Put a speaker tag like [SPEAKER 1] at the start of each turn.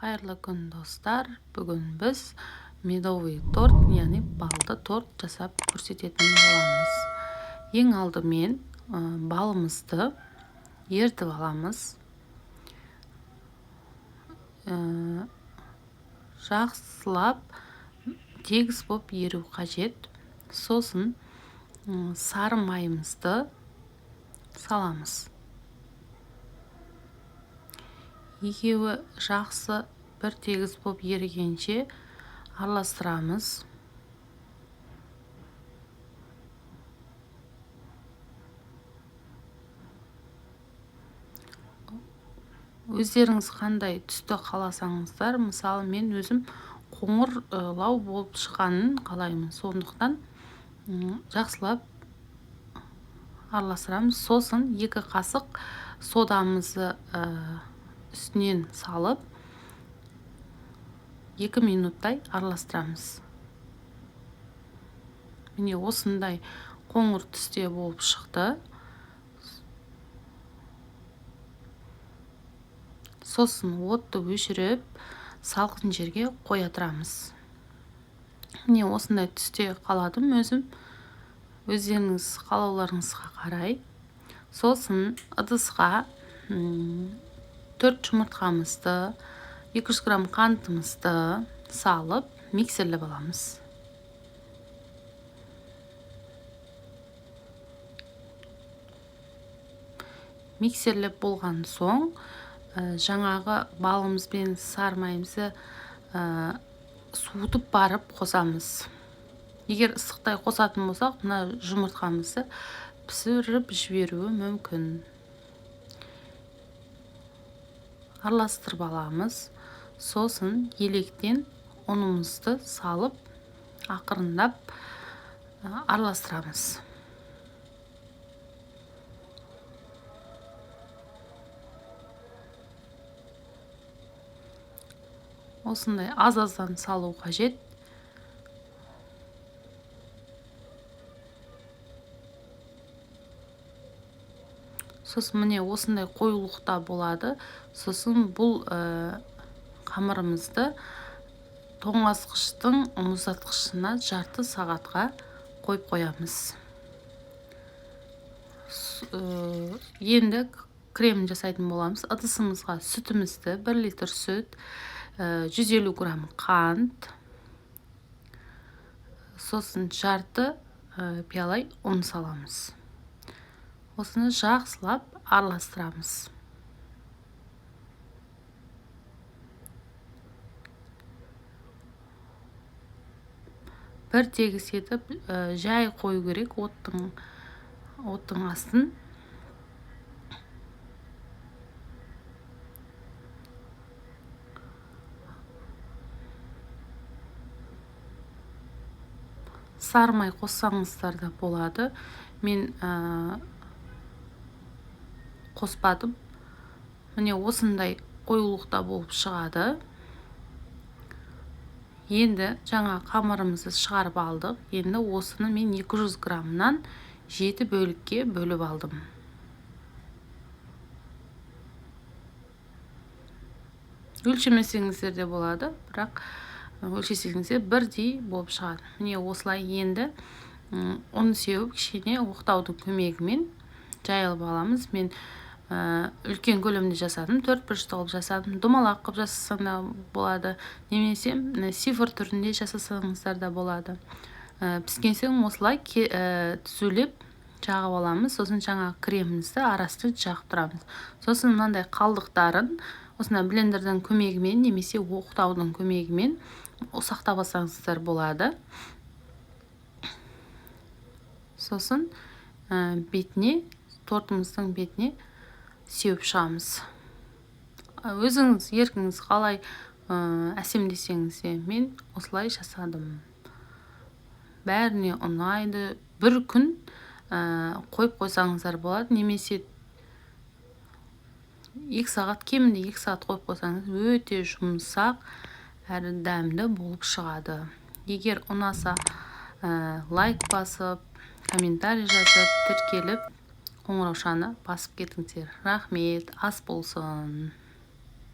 [SPEAKER 1] Қайырлы күн достар. Бүгін біз медовый торт, яғни балды торт жасап көрсететін боламыз. Ең алдымен балымызды ертіп аламыз. Жақсылап тегіс боп еру қажет. Сосын сары майымызды саламыз. Екеуі жақсы бір тегіс боп ерігенше араластырамыз. Өздеріңіз қандай түсті қаласаңыздар, мысалы мен өзім қоңыр лау болып шыққанын қалаймын. Сондықтан жақсылап араластырамыз. Сосын 2 қасық содамызды үстінен салып 2 минуттай араластырамыз. Міне осындай қоңыр түсте болып шықты. Сосын отты өшіріп, салқын жерге қоя тұрамыз. Міне осындай түсте қаладым өзім. Өздеріңіз қалауларыңызға қарай. Сосын ыдысқа 4 жұмыртқамызды, 200 грамм қантымызды салып, миксерлеп аламыз. Миксерлеп болған соң, жаңағы балымыз бен сары майымызды суытып барып қосамыз. Егер ыстықтай қосатын болсақ, мына жұмыртқамызды пісіріп жіберуі мүмкін. Араластырып аламыз. Сосын електен ұнымызды салып, ақырындап араластырамыз. Осындай аз-аздан салу қажет. Сосын міне осындай қоюлықта болады. Сосын бұл қамырымызды тоңазытқыштың мұздатқышына жарты сағатқа қойып қоямыз. Енді кремін жасайтын боламыз. Ыдысымызға сүтімізді, 1 литр сүт, 150 грамм қант, сосын жарты пиала ұн саламыз. Осыны жақсылап араластырамыз. Бір тегіс етіп жай қою керек оттың астын. Сары май қоссаңыздар да болады. Мен қоспадым. Міне осындай қоюлықта болып шығады. Енді жаңа қамырымызды шығарып алдық. Енді осыны мен 200 граммнан 7 бөлікке бөліп алдым. Өлшемесеңіздер де болады, бірақ өлшесеңіздер бірдей болып шығады. Міне осылай енді ұн сеуіп, кішкене оқтаудың көмегімен жайылып аламыз. Мен үлкен көлемде жасадым, 4 бұрышты қылып жасадым. Домалақ қылып жасасаң да болады, немесе сифр түрінде жасасаңыздар да болады. Піскен соң осылай түзулеп жағып аламыз. Сосын жаңа кремімізді арасты жағып тұрамыз. Сосын мынандай қалдықтарын осындай блендердің көмегімен немесе оқтаудың көмегімен ұсақтап алсаңыздар болады. Сосын тортымыздың бетіне сеуіп шығамыз. Өзіңіз еркіңіз қалай әсемдесеңіз де мен осылай жасадым. Бәріне ұнайды. Бір күн қойып қойсаңыздар болады, немесе 2 сағат, кемінде 2 сағат қойып қойсаңыз өте жұмсақ әрі дәмді болып шығады. Егер ұнаса лайк басып, комментарий жазып, тіркеліп, қоңыраушаны басып кетіңіздер. Рахмет, ас болсын.